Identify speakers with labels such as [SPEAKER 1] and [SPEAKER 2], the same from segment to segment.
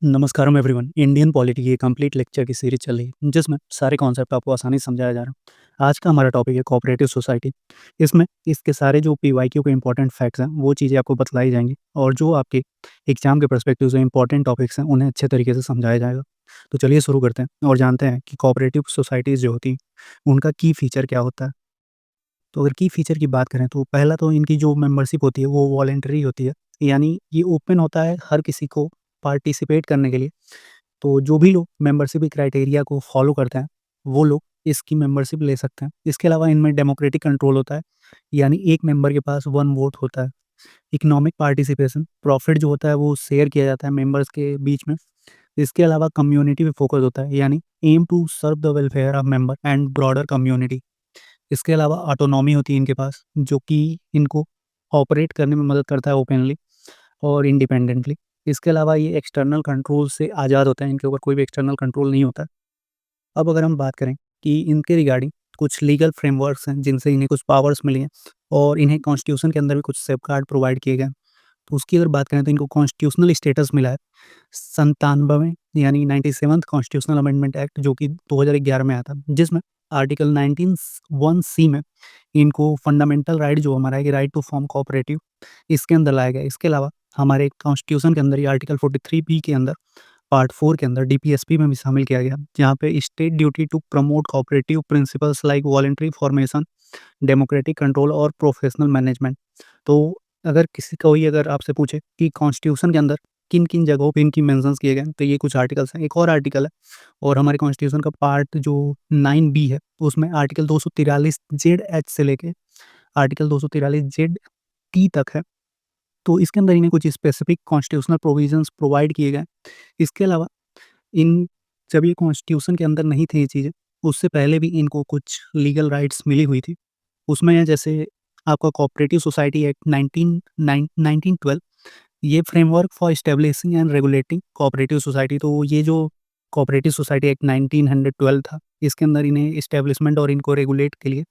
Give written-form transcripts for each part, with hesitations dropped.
[SPEAKER 1] नमस्कारम everyone. Indian polity की complete lecture की series चल रही है जिसमें सारे कॉन्सेप्ट आपको आसानी से समझाया जा रहा है। आज का हमारा टॉपिक है कोऑपरेटिव सोसाइटी। इसमें इसके सारे जो पीवाईक्यू के इंपॉर्टेंट फैक्ट्स हैं वो चीज़ें आपको बतलाई जाएंगी और जो आपके एग्जाम के पर्सपेक्टिव से इंपॉर्टेंट टॉपिक्स हैं उन्हें अच्छे तरीके से समझाया जाएगा। तो चलिए शुरू करते हैं और जानते हैं कि कोऑपरेटिव सोसाइटीज़ जो होती हैं उनका की फीचर क्या होता है। तो अगर की फीचर की बात करें तो पहला तो इनकी जो मेंबरशिप होती है वो वॉलेंटरी होती है, यानी ये ओपन होता है हर किसी को पार्टिसिपेट करने के लिए। तो जो भी लोग मेंबरशिप के क्राइटेरिया को फॉलो करते हैं, वो लोग इसकी मेंबरशिप ले सकते हैं। इसके अलावा इनमें डेमोक्रेटिक कंट्रोल होता है, यानी एक मेंबर के पास 1 वोट होता है। इकोनॉमिक पार्टिसिपेशन, प्रॉफिट जो होता है वो शेयर किया जाता है मेंबर्स के बीच में। इसके अलावा कम्युनिटी पे फोकस होता है, यानी aim to serve the welfare of member and broader community. इसके अलावा ऑटोनॉमी होती है इनके पास, जो कि इनको ऑपरेट करने में मदद करता है ओपनली और इंडिपेंडेंटली। इसके अलावा ये एक्सटर्नल कंट्रोल से आज़ाद होते हैं, इनके ऊपर कोई भी एक्सटर्नल कंट्रोल नहीं होता है। अब अगर हम बात करें कि इनके रिगार्डिंग कुछ लीगल फ्रेमवर्क्स हैं जिनसे इन्हें कुछ पावर्स मिली हैं और इन्हें कॉन्स्टिट्यूशन के अंदर भी कुछ सेफगार्ड प्रोवाइड किए गए हैं। तो उसकी अगर बात करें तो इनको कॉन्स्टिट्यूशनल स्टेटस मिला है 97वें यानी 97th कॉन्स्टिट्यूशनल अमेंडमेंट एक्ट, जो कि 2011 में आया था, जिसमें आर्टिकल 19(1) सी में इनको फंडामेंटल राइट जो हमारा है कि राइट टू फॉर्म कोऑपरेटिव, इसके अंदर लाया गया है। इसके अलावा हमारे कॉन्स्टिट्यूशन के अंदर ये आर्टिकल 43 बी के अंदर पार्ट 4 के अंदर डीपीएसपी में भी शामिल किया गया, जहाँ पे state duty to promote cooperative principles like voluntary formation, democratic control और प्रोफेशनल मैनेजमेंट। तो अगर किसी कोई अगर आपसे पूछे कि कॉन्स्टिट्यूशन के अंदर किन-किन जगहों पे इनकी मेंशन्स किए गए हैं, तो ये कुछ आर्टिकल्स हैं। एक और आर्टिकल है और हमारे कॉन्स्टिट्यूशन का पार्ट जो 9 बी है, उसमें आर्टिकल 243 जेड एच से लेके आर्टिकल 243 जेड टी तक है। तो इसके अंदर इन्हें कुछ स्पेसिफिक कॉन्स्टिट्यूशनल प्रोविजंस प्रोवाइड किए गए हैं। इसके अलावा इन जब ये कॉन्स्टिट्यूशन के अंदर नहीं थी ये चीज़ें, उससे पहले भी इनको कुछ लीगल राइट्स मिली हुई थी। उसमें है जैसे आपका कोऑपरेटिव सोसाइटी एक्ट 1912, ये framework for establishing and regulating cooperative society. तो ये जो कोऑपरेटिव सोसाइटी एक्ट 1912 था, इसके अंदर इन्हें एस्टेब्लिशमेंट और इनको रेगुलेट के लिए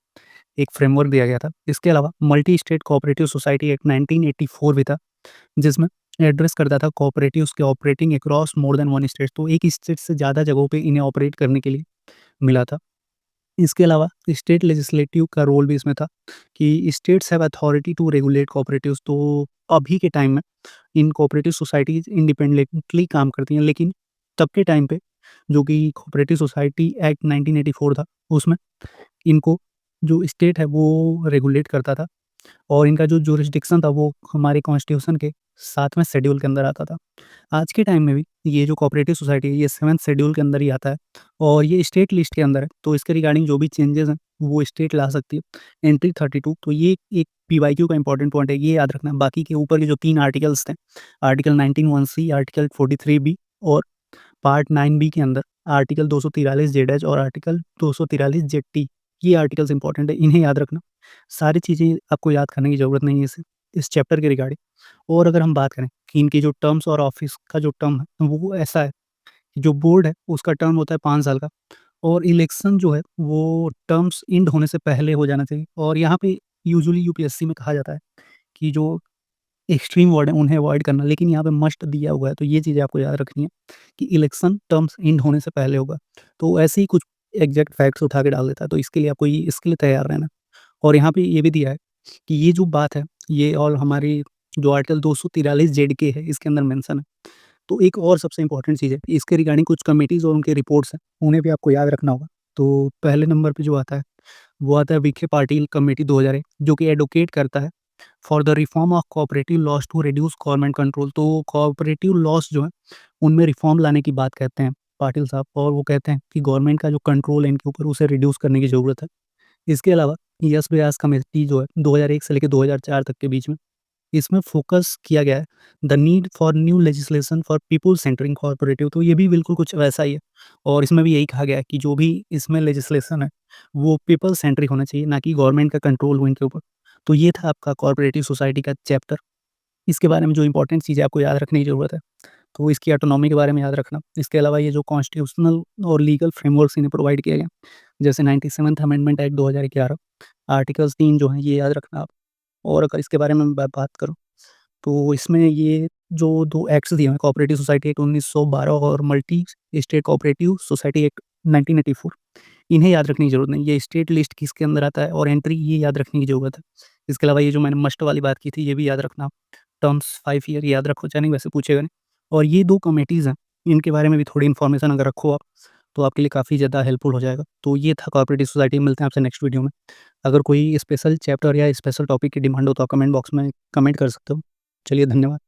[SPEAKER 1] एक फ्रेमवर्क दिया गया था। इसके अलावा multi state cooperative society act 1984 भी था, जिसमें एड्रेस करता था कोऑपरेटिव्स के operating across more than one state. तो एक स्टेट से ज़्यादा जगहों पे इन्हें ऑपरेट करने के लिए मिला था। इसके अलावा स्टेट लेजिस्लेटिव का रोल भी इसमें था कि states have authority to regulate cooperatives. तो अभी के टाइम में इन कोऑपरेटिव सोसाइटीज़ इंडिपेंडेंटली काम करती हैं, लेकिन तब के टाइम पे जो कि कोऑपरेटिव सोसाइटी एक्ट 1984 था, उसमें इनको जो स्टेट है वो रेगुलेट करता था और इनका जो ज्यूरिसडिक्शन था वो हमारे कॉन्स्टिट्यूशन के 7वें शेड्यूल के अंदर आता था। आज के टाइम में भी ये जो कोऑपरेटिव सोसाइटी है ये 7th शेड्यूल के अंदर ही आता है और ये स्टेट लिस्ट के अंदर है, तो इसके रिगार्डिंग जो भी चेंजेस हैं वो स्टेट ला सकती है। एंट्री 32, तो ये एक पीवाईक्यू का इंपॉर्टेंट पॉइंट है, ये याद रखना। बाकी के ऊपर के जो 3 आर्टिकल्स थे, आर्टिकल 19(1) सी, आर्टिकल 43 बी और पार्ट 9 बी के अंदर आर्टिकल 243 जेड एच और आर्टिकल 243 जेड टी, ये आर्टिकल्स इंपॉर्टेंट है, इन्हें याद रखना। सारी चीज़ें आपको याद करने की ज़रूरत नहीं है इस चैप्टर के रिगार्डिंग। और अगर हम बात करें कि इनकी जो टर्म्स और ऑफिस का जो टर्म है वो ऐसा है कि जो बोर्ड है उसका टर्म होता है 5 साल का और इलेक्शन जो है वो टर्म्स एंड होने से पहले हो जाना चाहिए। और यहाँ पे यूजुअली यूपीएससी में कहा जाता है कि जो एक्सट्रीम वर्ड है उन्हें अवॉइड करना, लेकिन यहाँ पे मस्ट दिया हुआ है, तो ये चीज़ें आपको याद रखनी है कि इलेक्शन टर्म्स एंड होने से पहले होगा। तो ऐसे ही कुछ एग्जैक्ट फैक्ट्स उठा के डाल देता है, तो इसके लिए आपको ये इसके लिए तैयार रहना। और यहाँ पे ये भी दिया है कि ये जो बात है ये और हमारी जो आर्टिकल 243 जेड के है इसके अंदर मेंशन है। तो एक और सबसे इम्पोर्टेंट चीज़ है, इसके रिगार्डिंग कुछ कमिटीज़ और उनके रिपोर्ट्स हैं, उन्हें भी आपको याद रखना होगा। तो पहले नंबर पे जो आता है, वो आता है विखे पाटिल कमेटी 2001, जो कि एडवोकेट करता है for the reform of cooperative laws to reduce government control. तो कोऑपरेटिव लॉज जो है, उनमें रिफॉर्म लाने की बात कहते हैं पाटिल साहब, और वो कहते हैं कि गवर्नमेंट का जो कंट्रोल है इनके ऊपर उसे रिड्यूस करने की ज़रूरत है। इसके अलावा यश व्यास कमेटी जो है 2001 से लेके 2004 तक के बीच में, इसमें फ़ोकस किया गया है the need for new legislation for people centering cooperative. तो ये भी बिल्कुल कुछ वैसा ही है और इसमें भी यही कहा गया है कि जो भी इसमें लेजिस्लेशन है वो पीपल सेंट्रिक होना चाहिए, ना कि गवर्नमेंट का कंट्रोल हो इनके ऊपर। तो ये था आपका कोऑपरेटिव सोसाइटी का चैप्टर। इसके बारे में जो इंपॉर्टेंट चीज़ें आपको याद रखने की ज़रूरत है, तो इसकी ऑटोनॉमी के बारे में याद रखना। इसके अलावा ये जो कॉन्स्टिट्यूशनल और लीगल फ्रेमवर्क्स इन्हें प्रोवाइड किए गए, जैसे 97th अमेंडमेंट एक्ट 2011, आर्टिकल्स 3 जो हैं ये याद रखना आप। और अगर इसके बारे में मैं बात करूँ तो इसमें ये जो 2 एक्ट्स दिए हुए हैं, कोऑपरेटिव सोसाइटी एक्ट 1912 और multi state cooperative society act 1984, इन्हें याद रखने की ज़रूरत नहीं है। ये स्टेट लिस्ट किसके अंदर आता है और एंट्री ये याद रखने की ज़रूरत है। इसके अलावा ये जो मैंने मस्ट वाली बात की थी, ये भी याद रखना। टर्म्स 5 ईयर याद रखो, चाहे नहीं वैसे पूछेगा नहीं। और ये 2 कमिटीज़ हैं, इनके बारे में भी थोड़ी इन्फॉर्मेशन अगर रखो आप, तो आपके लिए काफ़ी ज़्यादा हेल्पफुल हो जाएगा। तो ये था कोऑपरेटिव सोसाइटी, मिलते हैं आपसे नेक्स्ट वीडियो में। अगर कोई स्पेशल चैप्टर या स्पेशल टॉपिक की डिमांड हो तो आप कमेंट बॉक्स में कमेंट कर सकते हो। चलिए धन्यवाद।